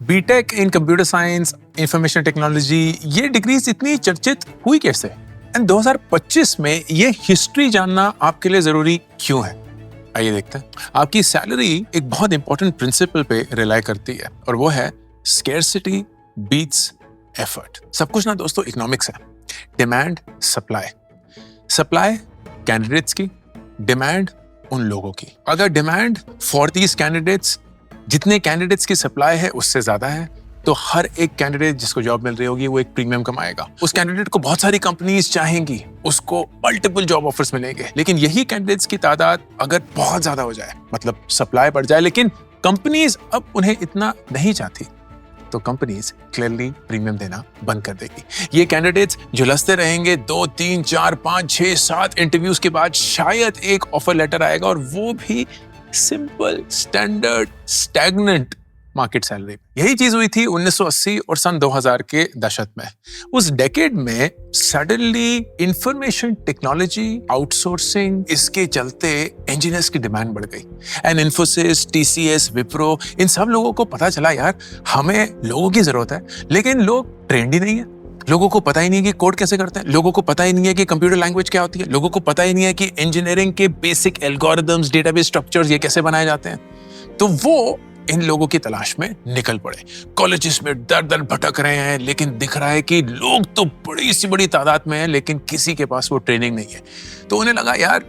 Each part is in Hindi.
BTech in computer science, information technology, ये डिग्रीज इतनी चर्चित हुई कैसे? एंड 2025 में ये हिस्ट्री जानना आपके लिए जरूरी क्यों है? आइए देखते हैं। आपकी सैलरी एक बहुत इंपॉर्टेंट प्रिंसिपल पे रिलाई करती है और वो है स्केर्सिटी बीट्स एफर्ट। सब कुछ ना दोस्तों इकोनॉमिक्स है। Demand, supply. सप्लाई कैंडिडेट्स की, डिमांड उन लोगों की। अगर डिमांड फॉर दीज कैंडिडेट्स जितने कैंडिडेट्स की सप्लाई है उससे ज्यादा है तो हर एक कैंडिडेट जिसको जॉब मिल रही होगी वो एक प्रीमियम कमाएगा। उस कैंडिडेट को बहुत सारी कंपनीज चाहेंगी, उसको मल्टीपल जॉब ऑफर्स मिलेंगे। लेकिन यही कैंडिडेट्स की तादाद अगर बहुत ज्यादा हो जाए, मतलब सप्लाई बढ़ जाए, लेकिन कंपनीज अब उन्हें इतना नहीं चाहती, तो कंपनीज क्लियरली प्रीमियम देना बंद कर देगी। ये कैंडिडेट्स झुलसते रहेंगे 2, 3, 4, 5, 6, 7 इंटरव्यूज के बाद शायद एक ऑफर लेटर आएगा और वो भी simple, standard, stagnant market salary. यही चीज हुई थी 1980 और सन 2000 के दशक में। उस डेकेड में सडनली इंफॉर्मेशन टेक्नोलॉजी, आउटसोर्सिंग, इसके चलते इंजीनियर्स की डिमांड बढ़ गई। एंड इन्फोसिस, टीसीएस, विप्रो, इन सब लोगों को पता चला यार हमें लोगों की जरूरत है, लेकिन लोग ट्रेंड ही नहीं है। लोगों को पता ही नहीं है कि कोड कैसे करते हैं, लोगों को पता ही नहीं है कि कंप्यूटर लैंग्वेज क्या होती है, लोगों को पता ही नहीं है कि इंजीनियरिंग के बेसिक एल्गोरिथम्स, डेटाबेस स्ट्रक्चर्स ये कैसे बनाए जाते हैं। तो वो इन लोगों की तलाश में निकल पड़े। कॉलेजेस में दर दर भटक रहे हैं, लेकिन दिख रहा है कि लोग तो बड़ी सी बड़ी तादाद में हैं, लेकिन किसी के पास वो ट्रेनिंग नहीं है। तो उन्हें लगा यार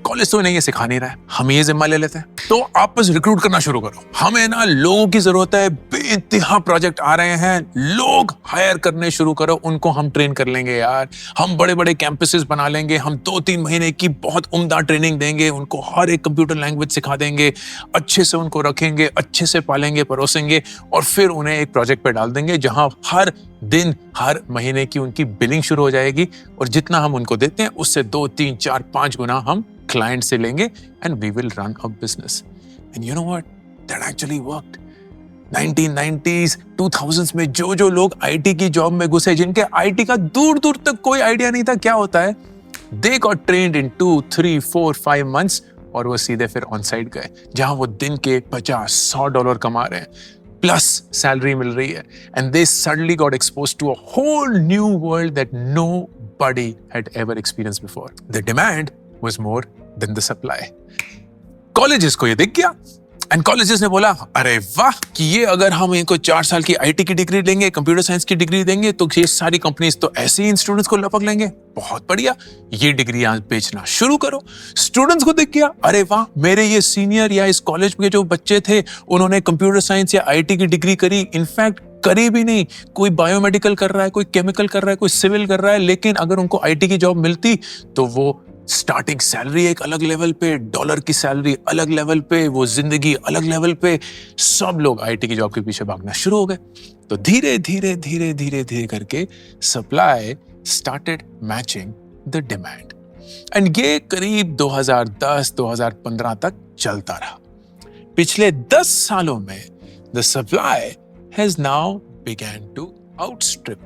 कॉलेज तो नहीं ये सिखा नहीं रहा है, हम ये जिम्मा ले लेते हैं। तो आप बस रिक्रूट करना शुरू करो, हमें ना लोगों की जरूरत है, बेइंतहा प्रोजेक्ट आ रहे हैं, लोग हायर करने शुरू करो, उनको हम ट्रेन कर लेंगे यार। हम बड़े बड़े कैंपसेस बना लेंगे, हम 2-3 महीने की बहुत उम्दा ट्रेनिंग देंगे, उनको हर एक कंप्यूटर लैंग्वेज सिखा देंगे, अच्छे से उनको रखेंगे, अच्छे से पालेंगे, परोसेंगे और फिर उन्हें एक प्रोजेक्ट पे डाल देंगे जहां हर दिन, हर महीने की उनकी बिलिंग शुरू हो जाएगी और जितना हम उनको देते हैं उससे 2, 3, 4, 5 गुना हम क्लाइंट से लेंगे and we will run a business. And you know what, that actually worked. 1990s, 2000s में जो लोग आईटी की जॉब में घुसे, जिनके आईटी का दूर दूर तक कोई आइडिया नहीं था क्या होता है, they got trained in 2, 3, 4, 5 months और वो सीधे फिर ऑन साइट गए जहां वो दिन के $50-100 कमा रहे हैं, प्लस सैलरी मिल रही है। And they suddenly got exposed to a whole new world that nobody had ever experienced before. The demand was more than the supply. Colleges को ये दिख गया एंड कॉलेजेस ने बोला अरे वाह कि ये अगर हम इनको 4 साल की आईटी की डिग्री देंगे, कंप्यूटर साइंस की डिग्री देंगे, तो ये सारी कंपनीज तो ऐसे ही इन स्टूडेंट्स को लपक लेंगे। बहुत बढ़िया, ये डिग्री आज बेचना शुरू करो। स्टूडेंट्स को दिख गया अरे वाह, मेरे ये सीनियर या इस कॉलेज के जो बच्चे थे उन्होंने कंप्यूटर साइंस या आईटी की डिग्री करी, इनफैक्ट करी भी नहीं, कोई बायोमेडिकल कर रहा है, कोई केमिकल कर रहा है, कोई सिविल कर रहा है, लेकिन अगर उनको आईटी की जॉब मिलती तो वो स्टार्टिंग सैलरी एक अलग लेवल पे, डॉलर की सैलरी अलग लेवल पे, वो जिंदगी अलग लेवल पे, सब लोग आईटी की जॉब के पीछे भागना शुरू हो गए। तो धीरे धीरे करके supply started matching the demand and ये करीब 2010-2015 तक चलता रहा। पिछले 10 सालों में the supply has now begun to outstrip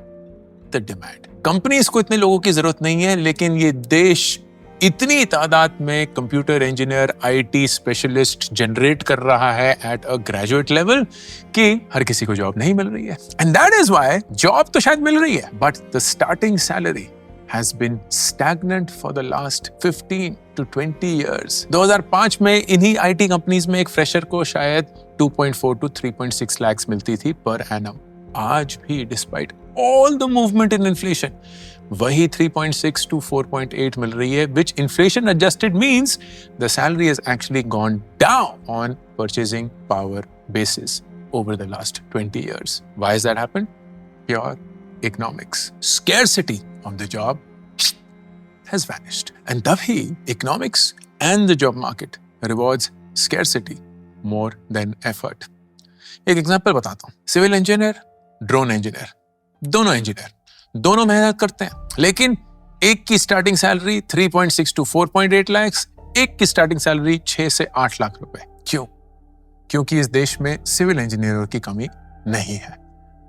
the demand. Companies को इतने लोगों की जरूरत नहीं है, लेकिन ये देश इतनी तादाद में computer engineer, IT specialist generate कर रहा है एट अ ग्रेजुएट लेवल कि हर किसी को जॉब नहीं मिल रही है। And that is why job तो शायद मिल रही है, but the starting salary has been stagnant for the last 15 to 20 years. 2005 में इन्हीं आईटी कंपनीज में एक फ्रेशर को शायद 2.4 to 3.6 lakhs मिलती थी पर एनम। आज भी despite all the movement in inflation वही 3.6 to 4.8 मिल रही है, which inflation adjusted means the salary has actually gone down on purchasing power basis over the last 20 years. Why has that happened? Pure economics. Scarcity of the job has vanished. And तभी economics and the job market rewards scarcity more than effort. एक एग्जांपल बताता हूँ। सिविल इंजीनियर, ड्रोन इंजीनियर, दोनों मेहनत करते हैं, लेकिन एक की स्टार्टिंग सैलरी 3.6 to 4.8 lakhs, एक की स्टार्टिंग सैलरी 6 से 8 लाख रुपए। क्यों? क्योंकि इस देश में सिविल इंजीनियरों की कमी नहीं है,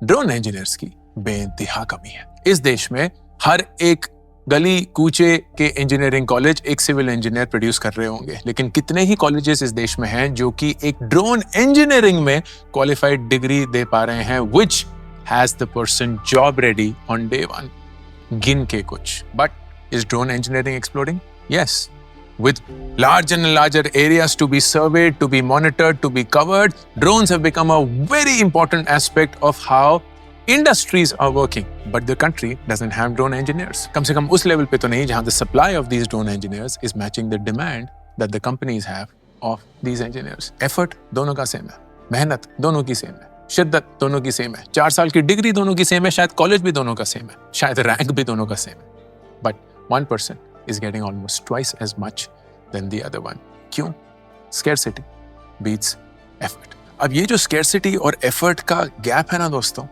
ड्रोन इंजीनियर्स की बेइंतहा कमी है। इस देश में हर एक गली कूचे के इंजीनियरिंग कॉलेज एक सिविल इंजीनियर प्रोड्यूस कर रहे होंगे, लेकिन कितने ही कॉलेजेस इस देश में हैं जो कि एक ड्रोन इंजीनियरिंग में क्वालिफाइड डिग्री दे पा रहे हैं, which has the person job ready on day one. गिन के कुछ. But is drone engineering exploding? Yes. With larger and larger areas to be surveyed, to be monitored, to be covered, drones have become a very important aspect of how industries are working. But the country doesn't have drone engineers. कम से कम उस लेवल पे तो नहीं जहां the supply of these drone engineers is matching the demand that the companies have of these engineers. Effort दोनों का सेम है, मेहनत दोनों की सेम है, शिद्दत दोनों की सेम है, 4 साल की डिग्री दोनों की सेम है, शायद कॉलेज भी दोनों का सेम है, शायद रैंक भी दोनों का सेम है. But one person is getting almost twice as much than the other one. क्यों? Scarcity beats effort. अब ये जो scarcity और effort का गैप है ना दोस्तों,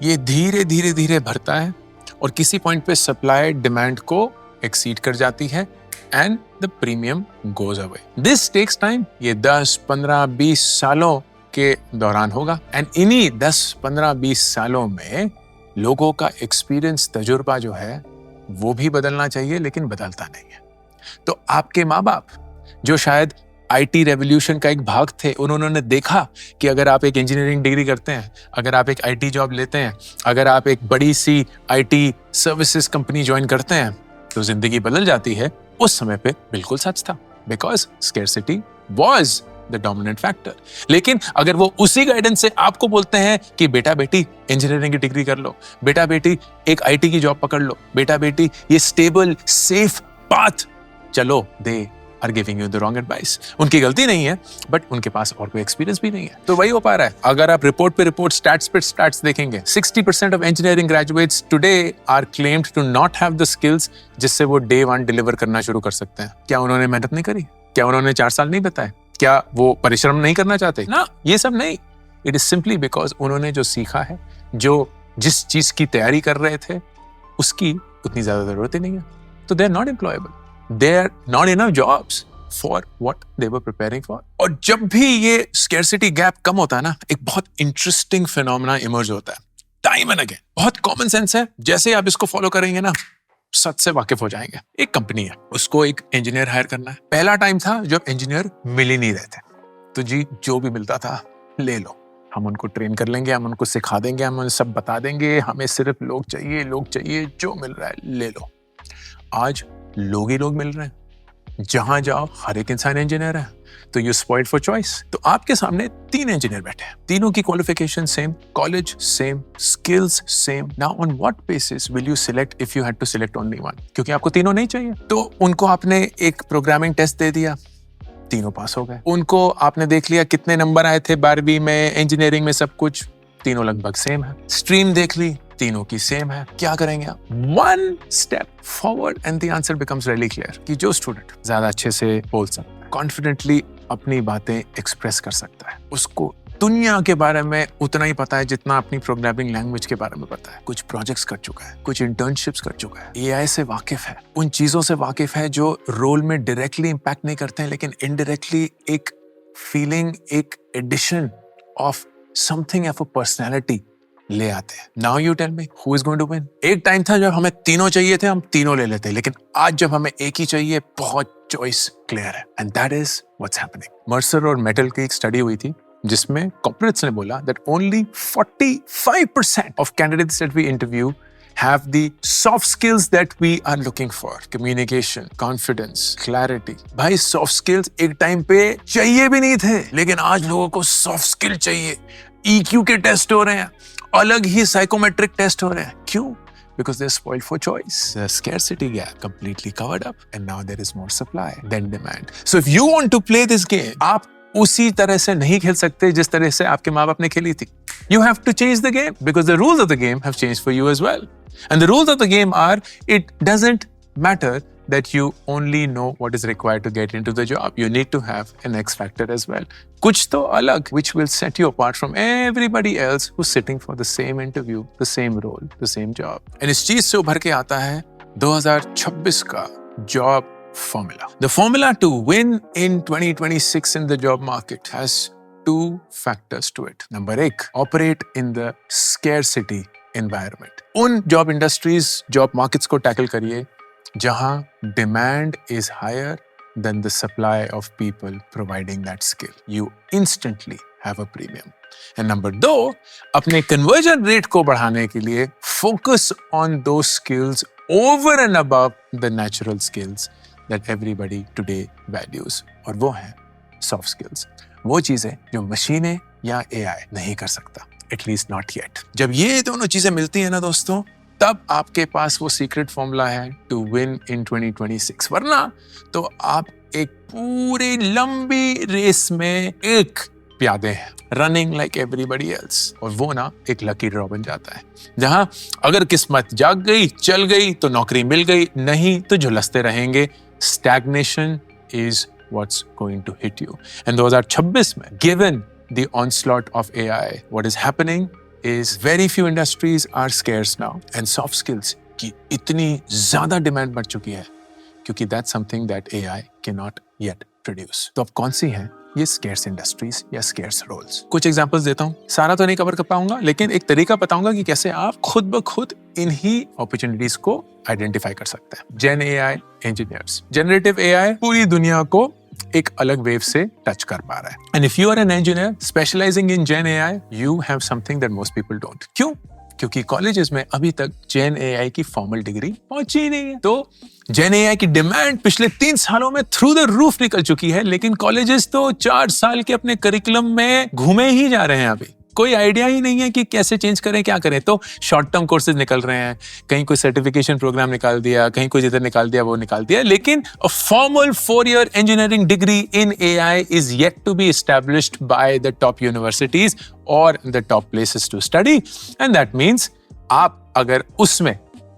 ये धीरे धीरे धीरे भरता है और किसी पॉइंट पे सप्लाई डिमांड को एक्सीड कर जाती है and the premium goes away. This takes time. ये 10, 15, 20 सालों के दौरान होगा and इन्हीं 10, 15, 20 सालों में लोगों का एक्सपीरियंस, तजुर्बा जो है वो भी बदलना चाहिए, लेकिन बदलता नहीं है. तो आपके माँ बाप जो शायद आईटी रेवोल्यूशन का एक भाग थे, उन्होंने देखा कि अगर आप एक इंजीनियरिंग डिग्री करते हैं, अगर आप एक आईटी जॉब लेते हैं, अगर आप एक बड़ी सी आईटी सर्विसेज कंपनी ज्वाइन करते हैं तो जिंदगी बदल जाती है. उस समय पे बिल्कुल सच था, because scarcity was the dominant factor. लेकिन अगर वो उसी गाइडेंस से आपको बोलते हैं कि बेटा बेटी इंजीनियरिंग की डिग्री कर लो, बेटा बेटी एक आईटी की जॉब पकड़ लो, बेटा बेटी ये स्टेबल सेफ पाथ चलो, they are giving you the wrong advice. उनकी गलती नहीं है, बट उनके पास और कोई एक्सपीरियंस भी नहीं है. तो वही हो पा रहा है. अगर आप रिपोर्ट पे रिपोर्ट, स्टैट्स पे स्टैट्स देखेंगे, 60% of engineering graduates today are claimed to not have the skills जिससे वो डे वन डिलीवर करना शुरू कर सकते हैं. क्या उन्होंने मेहनत नहीं करी? क्या उन्होंने 4 साल नहीं बताए? क्या वो परिश्रम नहीं करना चाहते? ना, ये सब नहीं. इट इज सिंपली बिकॉज उन्होंने जो सीखा है, जो जिस चीज की तैयारी कर रहे थे, उसकी उतनी ज्यादा जरूरत ही नहीं है. तो they are not employable. There are not enough jobs for what they were preparing for. और जब भी ये scarcity gap कम होता है ना, एक बहुत interesting phenomena emerge होता है. Time and again. बहुत common sense है. जैसे आप इसको follow करेंगे ना, सच से वाकिफ हो जाएंगे. एक कंपनी है, उसको एक इंजीनियर हायर करना है. पहला टाइम था जब इंजीनियर मिल ही नहीं रहे थे. तो जी जो भी मिलता था ले लो, हम उनको ट्रेन कर लेंगे, हम उनको सिखा देंगे, हम उन्हें सब बता देंगे, हमें सिर्फ लोग चाहिए, जो मिल रहा है ले लो. आज लोग ही लोग मिल रहे हैं. जहां जाओ हर एक इंसान इंजीनियर है. तो यू स्पॉइल्ड फॉर चॉइस. तो आपके सामने 3 इंजीनियर बैठे हैं, तीनों की qualification same, college same, skills same. Now on what basis will you select if you had to select only one? क्योंकि आपको तीनों नहीं चाहिए. तो उनको आपने एक प्रोग्रामिंग टेस्ट दे दिया, तीनों पास हो गए. उनको आपने देख लिया कितने नंबर आए थे 12वीं में, इंजीनियरिंग में सब कुछ, तीनों लगभग सेम है. स्ट्रीम देख ली, तीनों की सेम है. क्या करेंगे आप? 1 step forward and the answer becomes really clear कि जो स्टूडेंट ज्यादा अच्छे से बोल सकता है, कॉन्फिडेंटली अपनी बातें एक्सप्रेस कर सकता है, उसको दुनिया के बारे में उतना ही पता है जितना अपनी प्रोग्रामिंग लैंग्वेज के बारे में पता है. कुछ प्रोजेक्ट्स कर चुका है, कुछ इंटर्नशिप्स कर चुका है, एआई से वाकिफ है, उन चीजों से वाकिफ है जो रोल में डायरेक्टली इंपैक्ट नहीं करते हैं, लेकिन इनडायरेक्टली एक फीलिंग, एक addition of something of a personality ले आते हैं. Now you tell me who is going to win? एक टाइम था जब हमें तीनों चाहिए थे, हम तीनों ले लेते, लेकिन आज जब हमें एक ही चाहिए, बहुत चॉइस क्लियर है. And that is what's happening. Mercer और मेटल की एक स्टडी हुई थी जिसमें कॉर्पोरेट्स ने बोला that only 45% of candidates that we interview have the soft skills that we are looking for. Communication, confidence, clarity. भाई soft skills एक टाइम पे चाहिए भी नहीं थे, लेकिन आज लोगों को soft skill चाहिए. EQ के टेस्ट हो रहे हैं, अलग ही साइकोमेट्रिक टेस्ट हो रहे हैं. क्यों? Because they're spoiled for choice. The scarcity gap completely covered up and now there is more supply than demand. So if you want to play this game, आप उसी तरह से नहीं खेल सकते जिस तरह से आपके माँ बाप ने खेली थी. You have to change the game because the rules of the game have changed for you as well. And the rules of the game are, it doesn't matter that you only know what is required to get into the job. You need to have an X factor as well. कुछ तो अलग, which will set you apart from everybody else who's sitting for the same interview, the same role, the same job. And इस चीज से उभर के आता है 2026 का job formula. The formula to win in 2026 in the job market has 2 factors to it. Number 1, operate in the scarcity environment. उन जॉब इंडस्ट्रीज, जॉब मार्केट्स को टैकल करिए जहां demand is higher than the supply of people providing that skill, you instantly have a premium. And number 2, अपने कन्वर्जन रेट को बढ़ाने के लिए फोकस ऑन दो skills over and above the natural skills that everybody today values, और वो है सॉफ्ट स्किल्स, वो चीजें जो मशीनें या एआई नहीं कर सकता, एटलीस्ट नॉट येट। जब ये दोनों चीजें मिलती हैं ना दोस्तों, तब आपके पास वो सीक्रेट फॉर्मूला है टू विन इन 2026। वरना तो आप एक पूरी लंबी रेस में एक प्यादे हैं, रनिंग लाइक एवरीबॉडी एल्स, और वो ना एक लकी ड्रॉ बन जाता है, जहां अगर किस्मत जाग गई, चल गई तो नौकरी मिल गई, नहीं तो झुलसते रहेंगे। Stagnation is what's going to hit you. And 2026 में, given the onslaught of AI, what is happening is very few industries are scarce now, and soft skills की इतनी ज़्यादा डिमांड बढ़ चुकी है क्योंकि that's something that AI cannot yet produce. तो अब कौन सी हैं ये scarce industries या scarce roles? कुछ एग्जांपल्स देता हूँ, सारा तो नहीं कवर कर पाऊंगा, लेकिन एक तरीका बताऊंगा कि कैसे आप खुद ब खुद इन्हीं अपॉर्चुनिटीज को आइडेंटिफाई कर सकते हैं। जेन एआई इंजीनियर्स, जनरेटिव एआई पूरी दुनिया को एक अलग वेव से टच कर पा रहा है। And if you are an engineer specialising in gen AI, you have something that most people don't. क्यों? क्योंकि कॉलेजेस में अभी तक जेन एआई की फॉर्मल डिग्री पहुंची ही नहीं है। तो जेन एआई की डिमांड पिछले 3 सालों में थ्रू द रूफ निकल चुकी है, लेकिन कॉलेजेस तो 4 साल के अपने करिकुलम में घूमे ही जा रहे हैं। अभी कोई आइडिया ही नहीं है कि कैसे चेंज करें, क्या करें। तो शॉर्ट टर्म कोर्सेज निकल रहे हैं, कहीं कोई सर्टिफिकेशन प्रोग्राम निकाल दिया, कहीं कोई जिधर निकाल दिया वो निकाल दिया, लेकिन a formal 4-year engineering degree in AI is yet to be established by the top universities or the top places to study, and that means आप अगर उसमें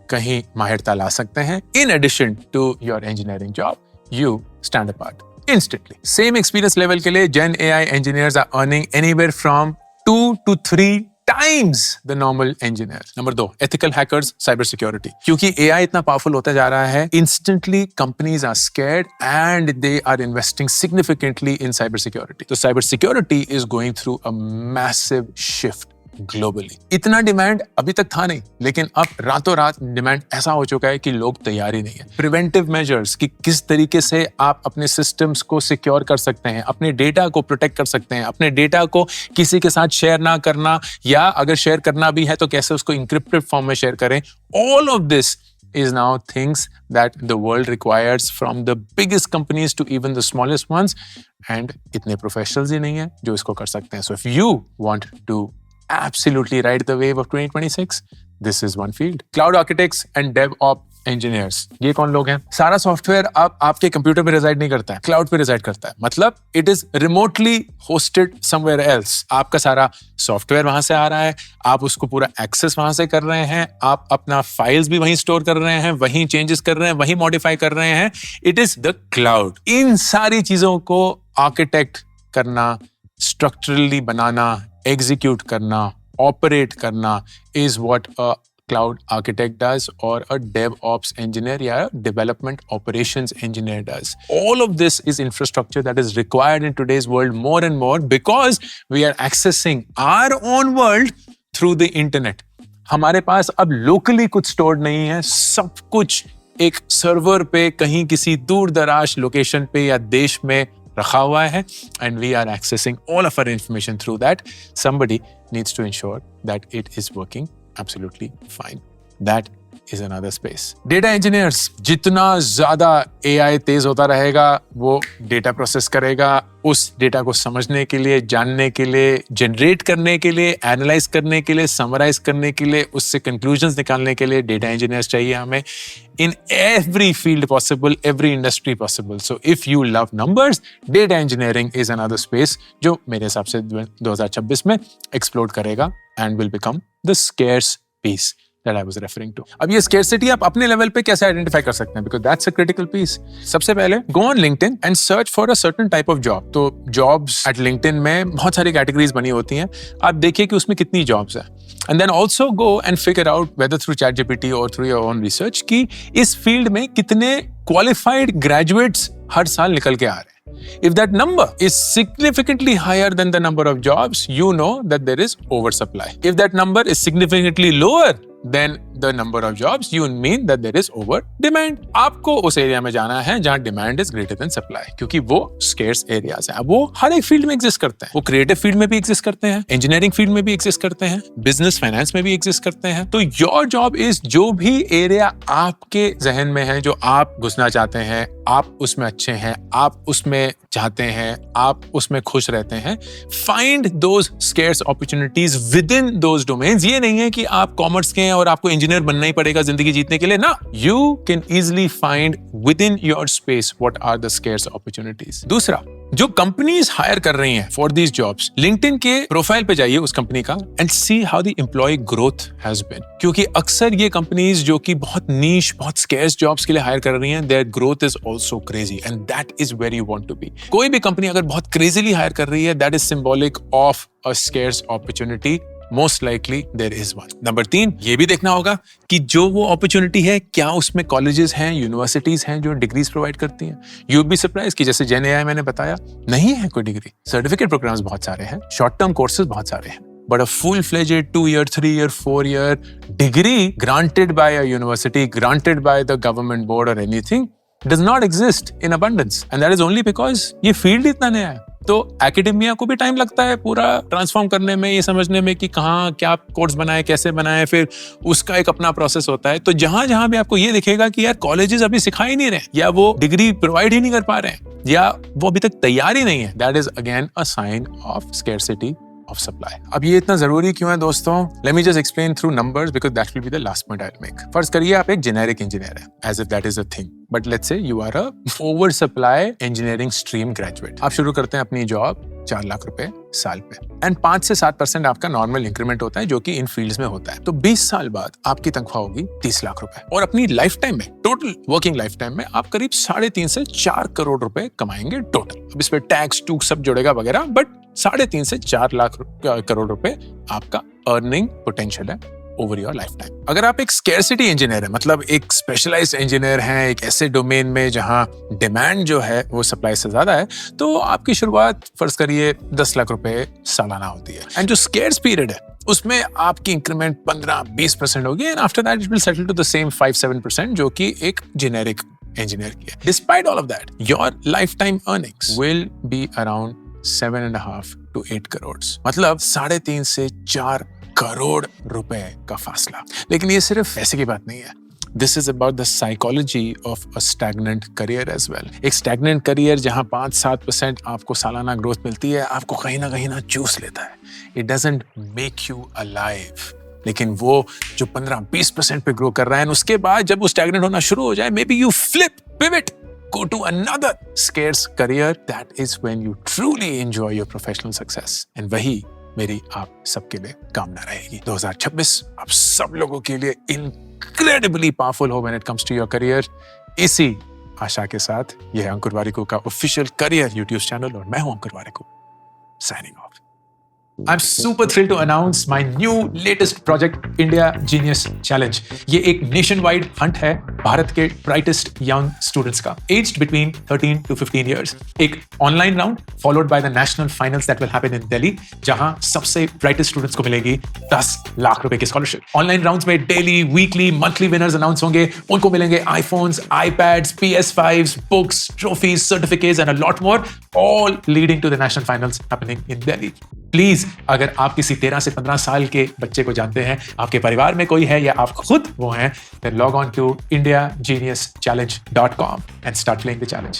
कहीं माहिरता ला सकते हैं, in addition to your engineering job, you stand apart instantly. Same experience level के लिए Gen AI engineers are earning anywhere from 2 to 3 times the normal engineer. Number 2, ethical hackers, cyber security. क्योंकि AI इतना powerful होता जा रहा है, instantly companies are scared and they are investing significantly in cyber security. So cyber security is going through a massive shift globally. इतना डिमांड अभी तक था नहीं, लेकिन अब रातों रात डिमांड ऐसा हो चुका है कि लोग तैयार ही नहीं है। प्रिवेंटिव मेजर्स कि किस तरीके से आप अपने सिस्टम्स को सिक्योर कर सकते हैं, अपने डेटा को प्रोटेक्ट कर सकते हैं, अपने डेटा को किसी के साथ शेयर ना करना, या अगर शेयर करना भी है तो कैसे उसको इंक्रिप्टेड फॉर्म में शेयर करें। All of this is now things that the world requires from the biggest companies to even the smallest ones, and इतने professionals ही नहीं है जो इसको कर सकते हैं। So if you want to absolutely ride the wave of 2026, this is one field. Cloud architects and DevOps engineers. ये कौन लोग हैं? सारा सॉफ्टवेयर अब आपके कंप्यूटर पे रिजाइड नहीं करता है, क्लाउड पे रिजाइड करता है। मतलब it is remotely hosted somewhere else. आपका सारा सॉफ्टवेयर वहां से आ रहा है, आप उसको पूरा एक्सेस वहां से कर रहे हैं, आप अपना फाइल्स भी वहीं स्टोर कर रहे हैं, वहीं चेंजेस कर रहे हैं, वहीं मॉडिफाई कर रहे हैं। It is the cloud. इन सारी चीजों को आर्किटेक्ट करना, स्ट्रक्चरली बनाना, एग्जीक्यूट करना, ऑपरेट करना is what a cloud architect does, or a DevOps engineer या development operations engineer does. All of this is infrastructure that is required in today's world more and more because we are accessing our own world through the internet. हमारे पास अब locally कुछ stored नहीं है, सब कुछ एक सर्वर पे कहीं किसी दूर दराज लोकेशन पे या देश में रखा हुआ है, and we are accessing all of our information through that. Somebody needs to ensure that it is working absolutely fine. That is another space. Data engineers, जितना ज़्यादा AI तेज होता रहेगा, वो डेटा प्रोसेस करेगा, उस डेटा को समझने के लिए, जानने के लिए, जनरेट करने के लिए, एनालाइज करने के लिए, समराइज करने के लिए, उससे कंक्लूजन्स निकालने के लिए डेटा इंजीनियर्स चाहिए हमें in every field possible, every industry possible. So if you love numbers, data engineering is another space जो मेरे हिसाब से 2026 में explode करेगा and will become the scarce piece that I was referring to. अब ये scarcity आप अपने लेवल पे कैसे आइडेंटिफाई कर सकते हैं? Because that's a critical piece. सबसे पहले go on LinkedIn and search for a certain type of job. तो jobs at LinkedIn में बहुत सारी categories बनी होती हैं. आप देखिए कि उसमें कितनी jobs हैं. And then also go and figure out whether through ChatGPT or through your own research कि इस field में कितने qualified graduates हर साल निकल के आ रहे हैं. If that number is significantly higher than the number of jobs, you know that there is oversupply. If that number is significantly lower, then the number of jobs, you mean that there is over demand. आपको उस एरिया में जाना है जहां demand is greater than supply, क्योंकि वो स्केर्स एरियाज हैं. अब वो हर एक फील्ड में एग्जिस्ट करते हैं. वो क्रिएटिव फील्ड में भी एग्जिस्ट करते हैं, इंजीनियरिंग फील्ड में भी एग्जिस्ट करते हैं, बिजनेस फाइनेंस में भी एग्जिस्ट करते हैं. तो योर जॉब इज जो भी एरिया आपके जहन में है, जो आप घुसना चाहते हैं, आप उसमें अच्छे हैं, आप उसमें चाहते हैं, आप उसमें खुश रहते हैं, find those scarce opportunities with in those domains. ये नहीं है कि आप कॉमर्स के हैं और आपको इंजीनियर बनना ही पड़ेगा जिंदगी जीतने के लिए ना. You can easily find within your space what are the scarce opportunities. दूसरा, जो कंपनीज हायर कर रही हैं फॉर दीज जॉब्स, लिंक्डइन के प्रोफाइल पे जाइए उस कंपनी का and see how the employ growth has been. क्योंकि अक्सर ये कंपनीज जो कि बहुत नीश, बहुत स्केर्स जॉब्स के लिए हायर कर रही हैं, their growth is also crazy and that is where you want to be. कोई भी कंपनी अगर बहुत क्रेजीली हायर कर रही है, that is symbolic of a scarce opportunity. Most likely there is one. Number 3, ये भी देखना होगा कि जो वो अपॉर्चुनिटी है, क्या उसमें कॉलेजेस हैं, यूनिवर्सिटीज हैं जो डिग्रीज प्रोवाइड करती हैं. यू बी सरप्राइज कि जैसे जेन एआई मैंने बताया, नहीं है कोई डिग्री. सर्टिफिकेट प्रोग्राम्स बहुत सारे हैं, शॉर्ट टर्म कोर्सेज बहुत सारे हैं, but a full-fledged 2-year, 3-year, 4-year degree granted by a university, granted by the government board or anything does not exist in abundance, and that is only because ये फील्ड इतना नया है. तो एकेडेमिया को भी टाइम लगता है पूरा ट्रांसफॉर्म करने में, ये समझने में कि कहाँ क्या कोर्स बनाए, कैसे बनाए, फिर उसका एक अपना प्रोसेस होता है. तो जहां भी आपको ये दिखेगा कि यार कॉलेजेस अभी सिखा ही नहीं रहे, या वो डिग्री प्रोवाइड ही नहीं कर पा रहे हैं, या वो अभी तक तैयार ही नहीं है, that is again a sign of scarcity of supply. अब ये इतना जरूरी क्यों है दोस्तों? Let me just explain through numbers because that will be the last point I'll make. फर्ज करिए आप एक generic engineer हैं, as if that is a thing. But let's say you are a oversupply engineering stream graduate. आप शुरू करते हैं अपनी जॉब 4 लाख रुपए साल पे, एंड 5 से 7% आपका नॉर्मल इंक्रीमेंट होता है जो कि इन फील्ड्स में होता है. तो 20 साल बाद आपकी तनख्वाह होगी 30 लाख रुपए, और अपनी लाइफ टाइम में, टोटल वर्किंग लाइफ टाइम में आप करीब 3.5 से 4 करोड़ रुपए कमाएंगे टोटल. अब इस पे टैक्स टूक्स सब जोड़ेगा वगैरह, बट 3.5 से 4 लाख करोड़ रुपए आपका अर्निंग पोटेंशियल है ओवर योर लाइफ टाइम. अगर आप एक स्कैरसिटी इंजीनियर है, मतलब एक स्पेशलाइज्ड इंजीनियर हैं एक ऐसे डोमेन में जहां डिमांड जो है वो सप्लाई से ज्यादा है, तो आपकी शुरुआत फर्ज करिए 10 लाख रुपए सालाना होती है. एंड जो स्कैर्स पीरियड है उसमें आपकी इंक्रीमेंट 15-20% होगी, and after that it will settle to the same 5-7% जो कि एक जेनेरिक इंजीनियर की है. Despite all of that, your lifetime earnings will be around 7.5 to 8 crores, मतलब 3.5 से 4 करोड़ रुपए का फासला. लेकिन ये सिर्फ पैसे की बात नहीं है. This is about the psychology of a stagnant career as well. एक stagnant career जहां 5-7% आपको सालाना ग्रोथ मिलती है, आपको कहीं ना चूस लेता है. It doesn't make you alive. लेकिन वो जो 15-20% पे ग्रो कर रहा है, उसके बाद जब वो स्टैग्नेंट होना शुरू हो जाए, maybe you flip, pivot, go to another scarce career. That is when you truly enjoy your professional success. And वही मेरी आप सबके लिए कामना रहेगी. 2026 आप सब लोगों के लिए incredibly powerful हो when it comes to your career. इसी आशा के साथ यह है अंकुर वारिकू का ऑफिशियल करियर यूट्यूब चैनल, और मैं हूं Ankur Warikoo, signing off. I'm super thrilled to announce my new latest project, India Genius Challenge. ये एक nationwide hunt है भारत के brightest young students का, aged between 13 to 15 years. एक online round followed by the national finals that will happen in Delhi, जहां सबसे brightest students को मिलेगी 10 लाख रुपए की scholarship. Online rounds में daily, weekly, monthly winners announce होंगे. उनको मिलेंगे iPhones, iPads, PS5s, books, trophies, certificates and a lot more, all leading to the national finals happening in Delhi. Please, अगर आप किसी 13 से 15 साल के बच्चे को जानते हैं, आपके परिवार में कोई है या आप खुद वो हैं, then log on to indiageniuschallenge.com and start playing the challenge.